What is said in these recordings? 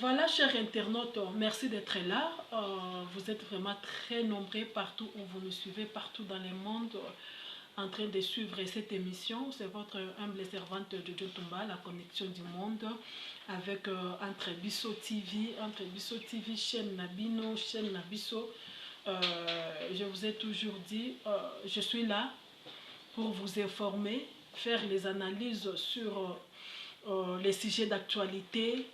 Voilà, chers internautes, merci d'être là. Vous êtes vraiment très nombreux partout où vous nous suivez, partout dans le monde, en train de suivre cette émission. C'est votre humble servante de Jojo Tumba, la connexion du monde, avec entre Bisso TV, chaîne Nabino, chaîne Nabiso. Je vous ai toujours dit, je suis là pour vous informer, faire les analyses sur les sujets d'actualité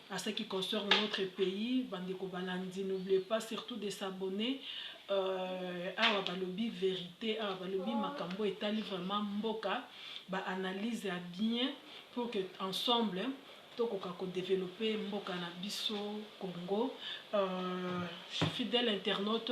à ce qui concerne notre pays. Bandeko Balandi, n'oubliez pas surtout de s'abonner à Balobi Vérité, à Balobi Makambo Etali vraiment Mboka, ba analyse à bien pour que ensemble tokoka ko développer Mboka na biso Congo. Fidèle internaute,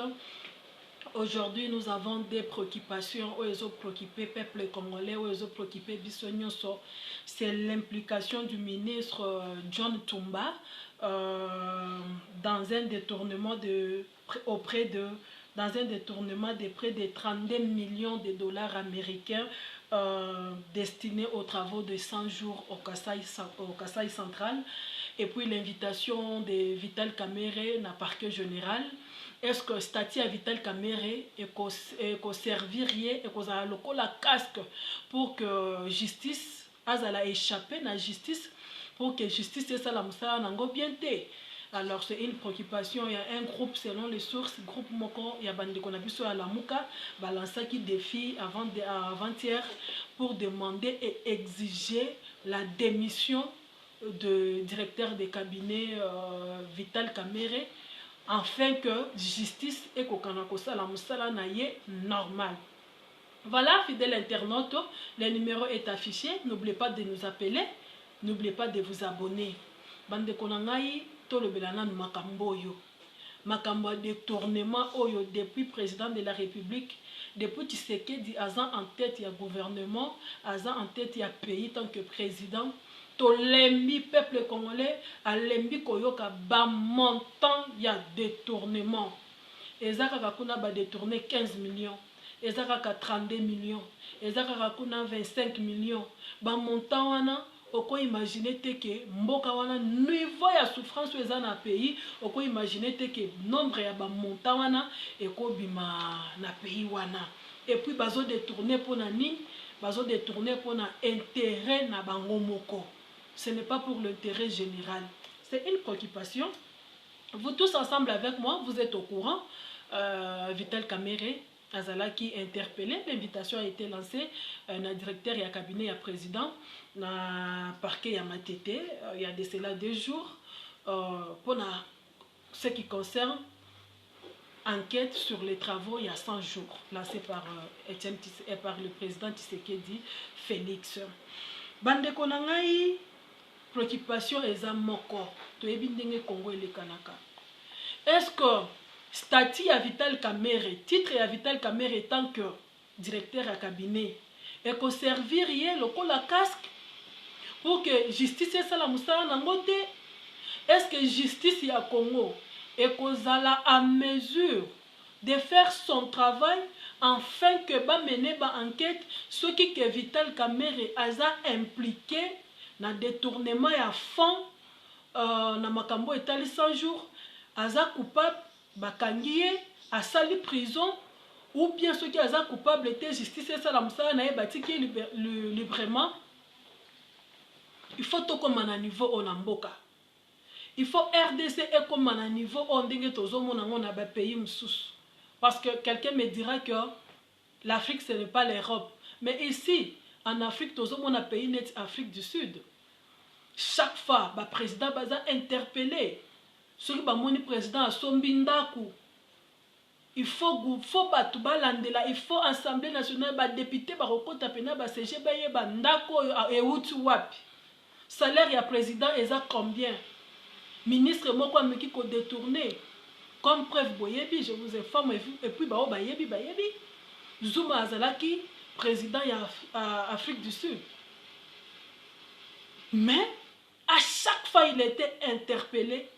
aujourd'hui, nous avons des préoccupations où ils ont préoccupé le peuple congolais, où ils ont préoccupé Bissonyoso. C'est l'implication du ministre John Tumba dans un détournement de près de 32 millions de dollars américains destinés aux travaux de 100 jours au Kasaï central. Et puis l'invitation de Vital Kamerhe na parquet général. Est-ce que statut à Vital Kamerhe est servirait et qu'on a la casque pour que justice azala échappé na justice pour que justice et ça la moussa n'ango bien té. Alors c'est une préoccupation. Il y a un groupe selon les sources, groupe Moko, il y a bande qu'on a vu sur la Mouka, balança qui défie avant-hier pour demander et exiger la démission de directeur de cabinet Vital Kamerhe, afin que justice et kokanakosa la musala naye normal. Voilà, fidèle internaute, le numéro est affiché. N'oubliez pas de nous appeler, n'oubliez pas de vous abonner. Bande konangai to le belana makambo yo. Makambo détournement oyo depuis président de la République, depuis Tshisekedi Azan en tête ya gouvernement, Azan en tête ya pays tant que président. Tolembi peuple congolais alembi koyoka ba montant ya détournement. Ezaka kakuna ba détourner 15 millions, ezaka ka 32 millions, ezaka kakuna 25 millions. Ba montant wana oko imaginer te que mboka wana niveau ya souffrance eza na pays, oko imaginer te que nombre ya ba montant wana eko bima na pays wana. Et puis bazo détourner pour na ni, bazo détourner pour na intérêt na bango moko. Ce n'est pas pour l'intérêt général. C'est une préoccupation. Vous tous ensemble avec moi, vous êtes au courant. Vital Kamerhe Azala qui interpellé. L'invitation a été lancée. Na directeur et à cabinet et à président. Na parquet et à Matete. Il y a de cela 2 jours. Pour ce qui concerne enquête sur les travaux il y a 100 jours. Lancé par, par le président Tshisekedi Félix. Bande konangai. Préoccupation eza moko toyebi ndenge Congo elekanaka. Est-ce que statut ya Vital Kamerhe, titre ya Vital Kamerhe tant que directeur à cabinet et qu'on servir ye lokola casque pour que justice esala musala nango te? Est-ce que justice ya Congo ekozala à mesure de faire son travail afin que ba mener ba enquête ce qui que Vital Kamerhe aza impliqué na détournement ya fond na makambo etali 100 jours, aza coupable bakangi ye asali prison, ou bien ceux qui aza coupable était justice et la musala na ye batiki librement. Il faut tout comme à niveau onamboka. Il faut RDC et comme à niveau on dingue tozo monango na ba pays msous. Parce que quelqu'un me dira que l'Afrique ce n'est pas l'Europe, mais ici en Afrique, tous les pays net Afrique du Sud. Chaque fois, le président va interpeller. Celui qui est président à Sombindaku. Il faut balandela, il faut Assemblée nationale, les députés, les députés, les CG, les bandako et wapi. Salaire ya président est à combien? Ministre moko ameki ko détourné. Comme preuve boyebi, je vous informe et puis bayebi. Zuma Azalaki président à Afrique du Sud. Mais à chaque fois il était interpellé,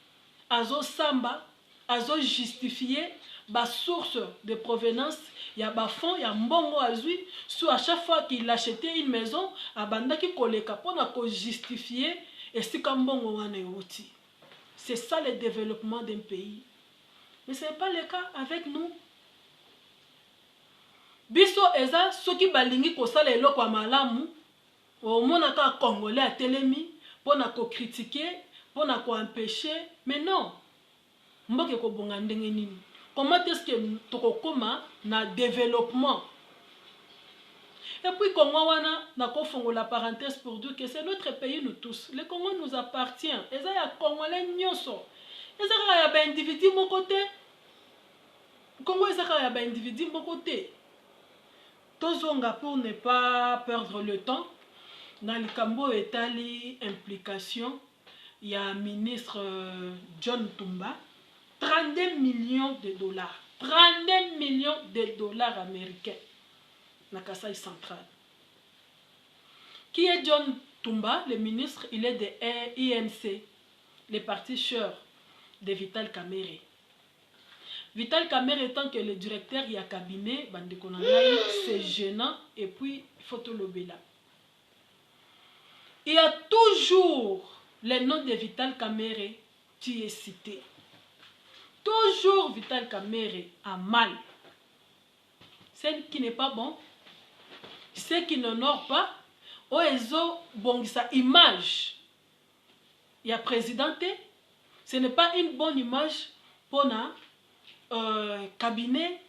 Azo Samba, Azo justifié la source de provenance, il y a des fonds, il y a mbongo azui, soit à chaque fois qu'il achetait une maison, abanda ki koleka pona ko justifier et si kambongo wana euti. C'est ça le développement d'un pays. Mais ce n'est pas le cas avec nous. Biso eza soki balingi kosala eloko ya malamu, omonaka congolais a telemi pona ko critiquer, pona ko empêcher, mais non. Mboke ko bonga ndenge nini? Comment est-ce que tokokoma na développement? Et puis Congo wana na ko fongo la parenthèse pour dire que c'est notre pays nous tous. Le Congo nous appartient. Eza ya congolais nyonso. Eza ya ba individu moko te. Congo eza ya ba individu moko te. Tozonga pour ne pas perdre le temps. Dans le Cambo etali implication, il y a un ministre John Tumba, 32 millions de dollars. 32 millions de dollars américains. Na Kasai central. Qui est John Tumba? Le ministre, il est de INC, le parti cher de Vital Kamerhe. Vital Kamerhe étant que le directeur il y a cabinet, c'est gênant et puis photo lobela. Il y a toujours le nom de Vital Kamerhe qui est cité. Toujours Vital Kamerhe a mal. Ce qui n'est pas bon, ce qui n'honore pas, oezo bongisa image. Il y a présidenté, ce n'est pas une bonne image pour un cabinet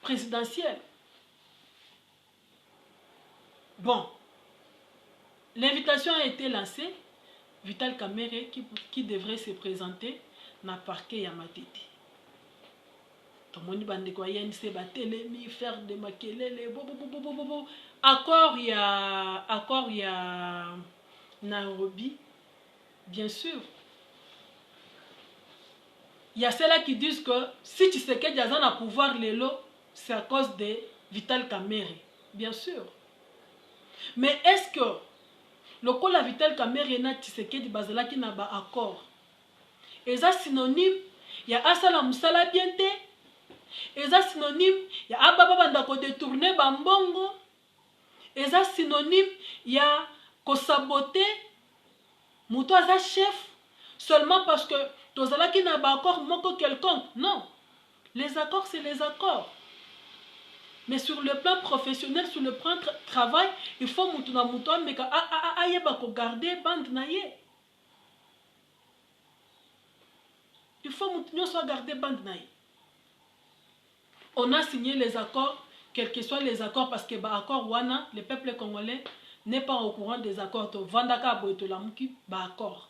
présidentiel. Bon, l'invitation a été lancée. Vital Kamerhe qui devrait se présenter na parquet ya Matete. Tout le monde bande quoi INC batelemi faire de makelele accord il y a Nairobi bien sûr. Il y a ceux-là qui disent que si Tshisekedi a un pouvoir lelo, c'est à cause de Vital Kamerhe. Bien sûr. Mais est-ce que le col à Vital Kamerhe na Tshisekedi bazala qui n'a pas accord? Et ça synonyme, il y a Asala Moussala Biente. Et ça synonyme, il y a Ababa Bandako détourner Bambongo. Et ça synonyme, il y a Kosabote, Mouto Aza chef, seulement parce que Tozala qui n'a pas accord moko quelconque. Non. Les accords, c'est les accords. Mais sur le plan professionnel, sur le plan travail, il faut Moutuna Mouto, mais ayeba ko garder bande naye. Il faut Moutouna soit garder bande naye. On a signé les accords, quels que soient les accords, parce que accord wana, le peuple congolais n'est pas au courant des accords. Vandaka Boetolamuki, accord.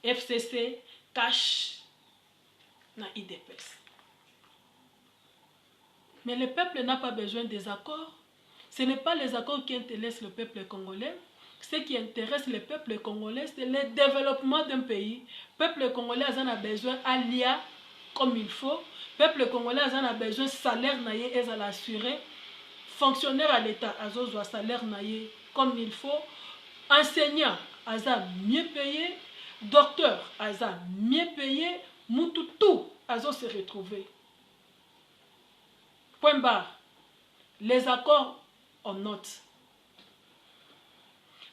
FCC, cash, na IDPS. Mais le peuple n'a pas besoin des accords. Ce n'est pas les accords qui intéressent le peuple congolais. Ce qui intéresse le peuple congolais, c'est le développement d'un pays. Le peuple congolais a besoin d'ALIA comme il faut. Le peuple congolais a besoin de salaire naïe et à l'assurer. Fonctionnaire à l'État a besoin de salaire naïe comme il faut. Enseignant a mieux payé. Docteur a mieux payé. Moutoutou a se retrouver. Point barre. Les accords on note.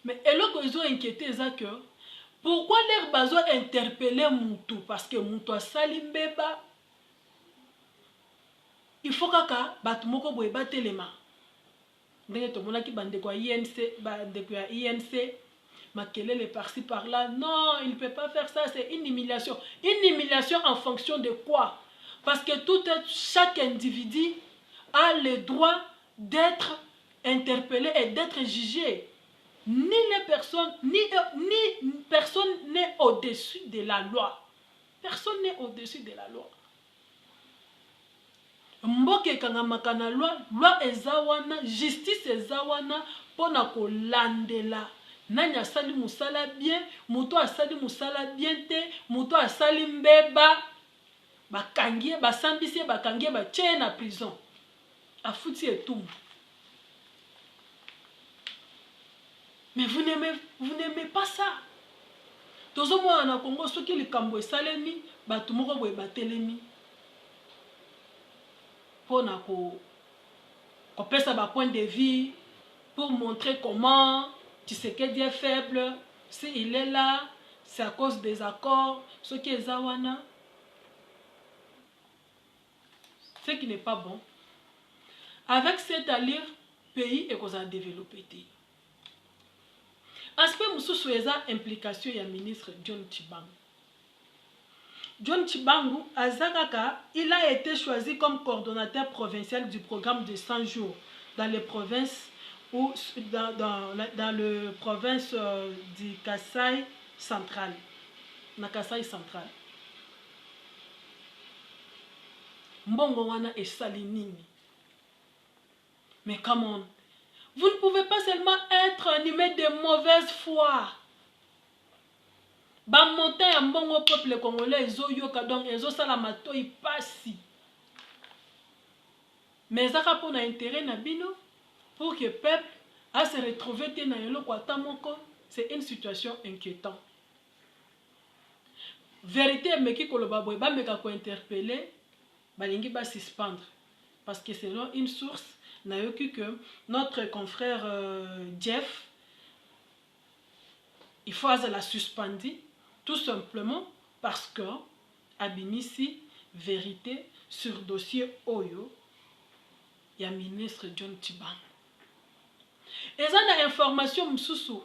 Mais alors qu'ils ont inquiété, c'est que pourquoi les besoin interpeller Moutou? Parce que Moutou a salimbeba. Il faut que Batumoko boye batelema. Ndenge to mona ki bande kwa INC, bande kwa INC, makelele par-ci par-là. Non, il ne peut pas faire ça, c'est une humiliation. Une humiliation en fonction de quoi? Parce que chaque individu a le droit d'être interpellé et d'être jugé. Ni personne n'est au-dessus de la loi. Personne n'est au-dessus de la loi. Mboke kangamakana loi ezawana, justice ezawana, pona ko landela. Nanya sali musala bien, muto asali musala bien te, muto asali mbeba, bakangie, basambisi bakangie, batie na prison. Afuti et tout. Mais vous n'aimez pas ça. Tozo mo na Congo soki likambo esalemi, batu moko boye batelemi. Pour pesa ba point de vue, pour montrer comment Tshisekedi est faible, s'il est là, c'est à cause des accords, ce qui est Zawana, ce qui n'est pas bon. Avec cette allure, pays est qu'on a développé. Aspect mususu eza implication ya ministre John Tshibanga. John Tshibanga Azakaka, il a été choisi comme coordonnateur provincial du programme de 100 jours dans les provinces ou dans le province du Kasaï central. Na Kasaï central. Mbongo wana esali nini. Mais come on. Vous ne pouvez pas seulement être animé de mauvaise foi. Bamonte ya mbongo peuple congolais ezoyoka donc ezosala matoi pasi. Mais ezaka pona intérêt na bino pour que peuple a se retrouver te na eloko ata moko, c'est une situation inquiétante. Vérité meki koloba boye ba meka ko interpeller balingi ba suspendre parce que selon une source na yoki que notre confrère Jeff il faut la suspendre tout simplement parce que abimisi vérité sur dossier Oyo ya ministre John Tshibanga. Eza na information msusu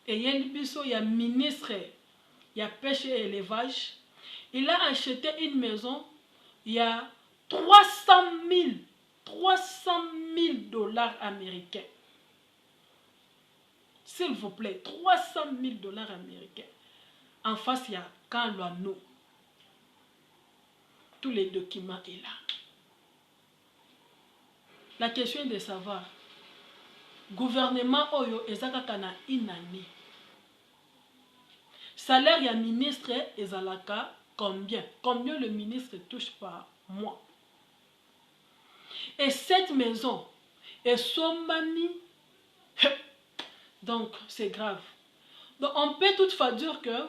eyeli biso ya ministre ya pêche et élevage, il a acheté une maison il y a 300 000 dollars américains. S'il vous plaît, 300 000 dollars américains. En face, il y a Kanlouano. Tous les documents sont là. La question est de savoir, gouvernement Oyo ezaka na une année. Salaire ya ministre ezalaka combien? Combien le ministre touche par mois? Et cette maison est sombani. Donc c'est grave. Donc on peut toutefois dire que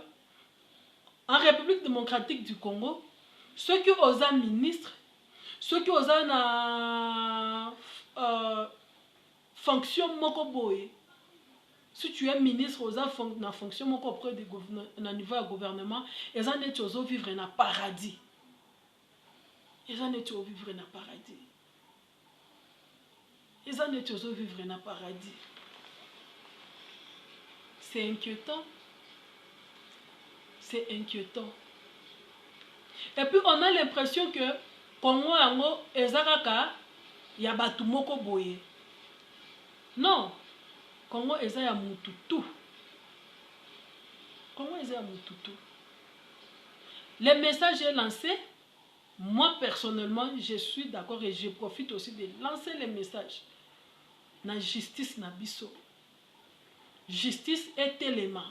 en République démocratique du Congo, ceux qui osent ministre, ceux qui osent na fonction moko boye, si tu es ministre aux na fonction moko auprès du niveau du gouvernement, ils en est aux vivre na paradis. Ils en est aux vivre na paradis. Ils en est aux vivre na paradis. C'est inquiétant. C'est inquiétant. Et puis on a l'impression que Congo yango ezakaka ya batu moko boye. Non. Congo eza ya mututu. Congo eza ya mututu. Le message est lancé. Moi personnellement, je suis d'accord et je profite aussi de lancer le message. Na justice na biso. Justice est élément.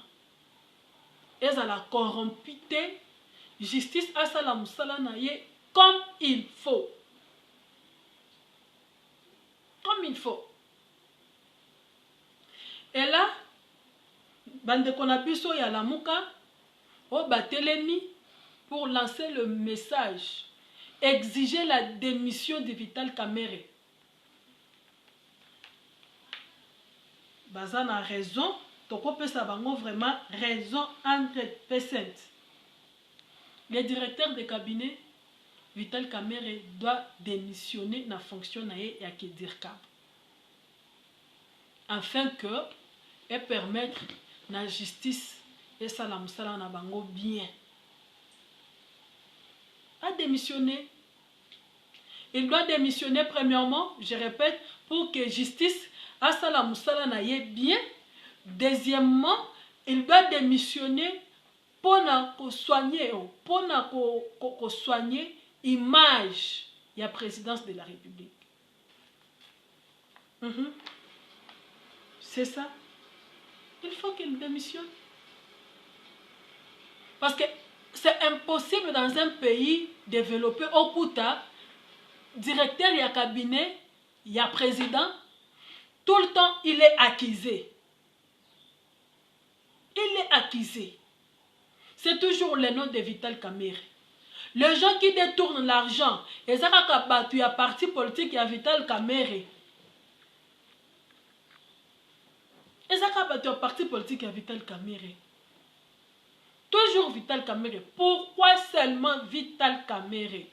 Ezala corrompite. Justice asala musala na ye comme il faut. Comme il faut. Et là, bande konabiso ya lamuka o batelemi pour lancer le message, exiger la démission de Vital Kamerhe. Bazana a raison, toko pesa bango vraiment raison 100%. Le directeur de cabinet Vital Kamerhe doit démissionner na fonction na ye ya Kedirka. Afin que et permettre la justice et ça la musala na bango bien. A démissionner. Il doit démissionner premièrement, je répète, pour que justice a ça la musala na ye bien. Deuxièmement, il doit démissionner pour soigner, pour soigner l'image de la présidence de la République. C'est ça. Il faut qu'il démissionne. Parce que c'est impossible dans un pays développé au Kouta, directeur, il y a cabinet, il y a président, tout le temps il est accusé. Il est accusé. C'est toujours le nom de Vital Kamerhe. Les gens qui détournent l'argent, et ça il y a parti politique, il y a Vital Kamerhe. Et ça il y a parti politique, il y a Vital Kamerhe. Toujours Vital Kamerhe. Pourquoi seulement Vital Kamerhe?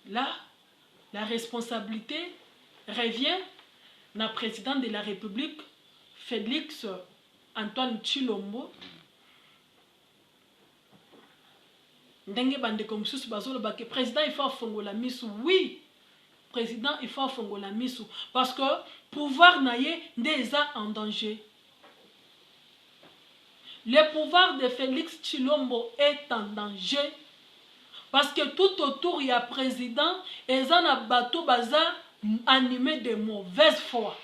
Là, la responsabilité revient au président de la République, Félix Antoine Tshilombo. Ndenge bande comme sous bazolo ba que président il faut fongola misu. Oui, président il faut fongola misu parce que pouvoir naie déjà en danger. Le pouvoir de Félix Tshilombo est en danger parce que tout autour il y a président et ça na bateau baza animé de mauvaise foi.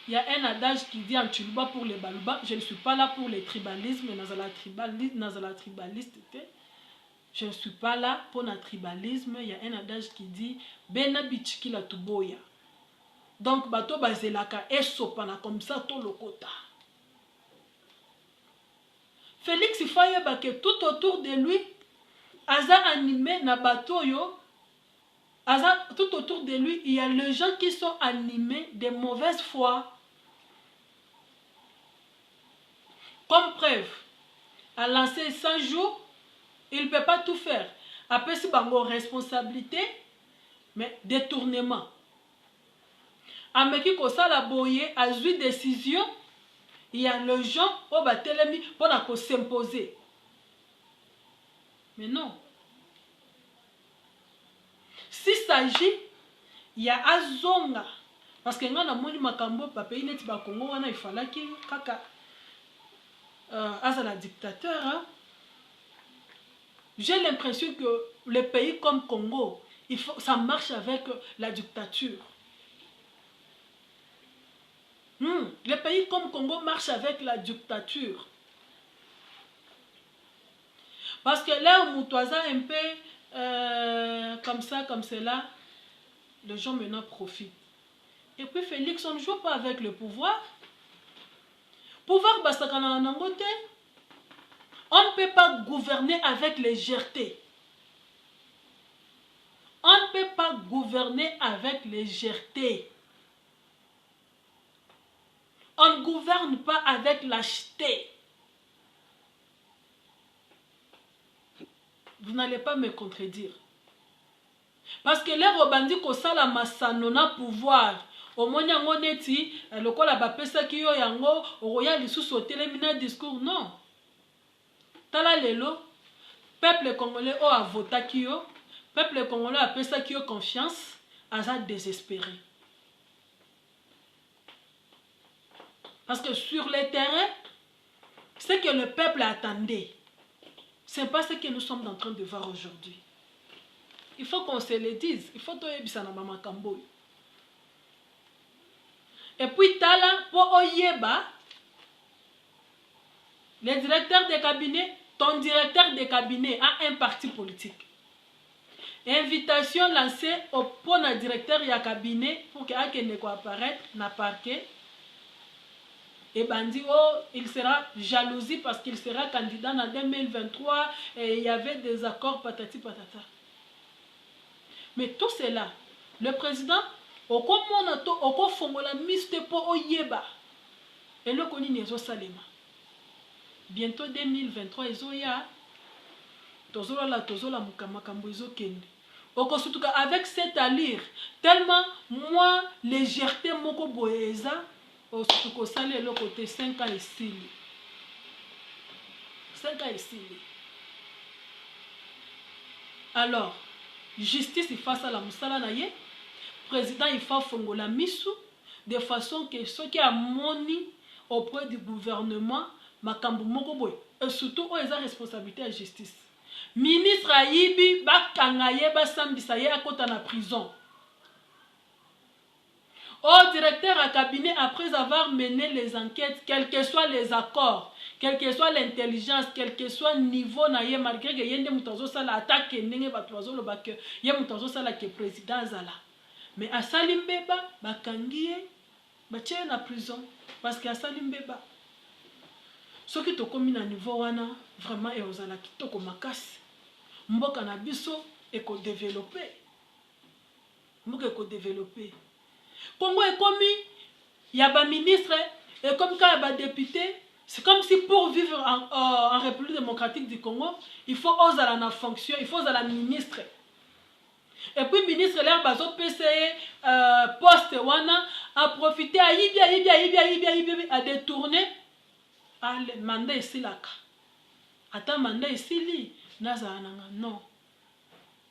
Il y a un adage qui dit en Tchuluba pour les Baluba, je ne suis pas là pour les tribalismes, je ne suis pas là pour le tribalisme. Il y a un adage qui dit Bena bichiki la tuboya. Donc bateau bazelaka et sopana comme ça tout le quota. Félix Ifayeba que tout autour de lui, aza animé na bateau yo, aza tout autour de lui, il y a les gens qui sont animés de mauvaise foi. Comme preuve, à lancer 100 jours, il ne peut pas tout faire. Après, c'est une responsabilité, mais détournement. Ameki Kosala Boye a eu une décision, il y a les gens qui ont s'imposer. Mais non. S'il s'agit, il y a Azonga. Parce que nous avons makambo papa il est Congo, il fallait qu'il kaka la dictateur. Hein? J'ai l'impression que les pays comme Congo, ça marche avec la dictature. Les pays comme Congo marchent avec la dictature. Parce que là, on moutoisa un peu comme ça, comme cela, les gens maintenant profitent. Et puis Félix, on ne joue pas avec le pouvoir. Pouvoir, basakana en angote. On ne peut pas gouverner avec légèreté. On ne peut pas gouverner avec légèreté. On ne gouverne pas avec lâcheté. Vous n'allez pas me contredire. Parce que les robandi kosala masanona pouvoir. Au moins yango neti lokola bapesa ki yo yango oya lisusu otelemina discours non. Tala lelo peuple congolais a voté ki yo, peuple congolais a pesa ki yo confiance, aza désespéré. Parce que sur le terrain, ce que le peuple attendait, ce n'est pas ce que nous sommes en train de voir aujourd'hui. Il faut qu'on se le dise. Il faut que Mama Kamboy. Et puis, Tala, pour Oyeba, le directeur de cabinet, ton directeur de cabinet a un parti politique. Invitation lancée au point directeur de cabinet pour qu'il ne apparaître na parquet. Et Bandi, oh, il sera jalousie parce qu'il sera candidat en 2023 et il y avait des accords patati patata. Mais tout cela, le président, au fongola miste pour oyeba. Et le koni nezo salema. Bientôt 2023, ezoya. Tozola mukamakambo ezo kende. Surtout avec cette allure, tellement moi, légèreté moko boeza, surtout que ça le côté 5 ans ici. 5 ans ici. Alors, justice il face à la musala na ye, président il faut fongola misu de façon que ceux qui a moni auprès du gouvernement makambo moko boy et surtout ils ont responsabilité à justice. Ministre Ayibi bakanga ye basambisa ye akota na prison. Au directeur à cabinet après avoir mené les enquêtes, quels que soient les accords, quelle que soit l'intelligence, quel que soit le niveau na ye malgré que yende mutazo sala attaque ndenge batwazo lo bak ye mutazo sala que président zala. Mais à Salimbeba bakangi batie na prison parce que à Salimbeba ce qui to komi na niveau wana vraiment et ozala kitoko makasi. Mboka na biso eko développer. Mboka eko développer. Congo est commis, il y a des ministres, et comme quand il y a des députés, C'est comme si pour vivre en République démocratique du Congo, il faut oser la fonction, il faut oser la ministre. Et puis ministre l'air bazo PCE poste wana a profité à détourner le mandat ici là. Attends mandat ici li naza nanga non.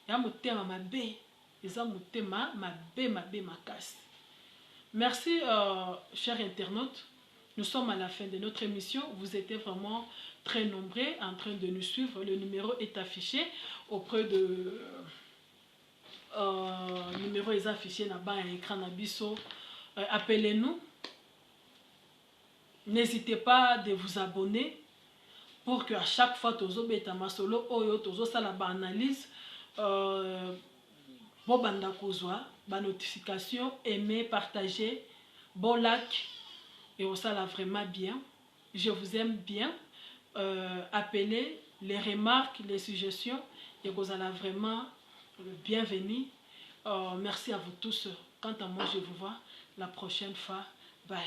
Ya motema mabe, eza motema mabe makasi. Merci chers internautes. Nous sommes à la fin de notre émission. Vous étiez vraiment très nombreux en train de nous suivre. Le numéro est affiché auprès de... le numéro est affiché là-bas à l'écran d'Abisso. Appelez-nous. N'hésitez pas de vous abonner pour qu'à chaque fois, tozo beta masolo oyo tozo sala ba analyse bon banda kozwa ba notification, aimer, partager, bon like. Et on ça là vraiment bien. Je vous aime bien. Appelez les remarques, les suggestions. Et vous allez vraiment bienvenue. Merci à vous tous. Quant à moi, je vous vois la prochaine fois. Bye.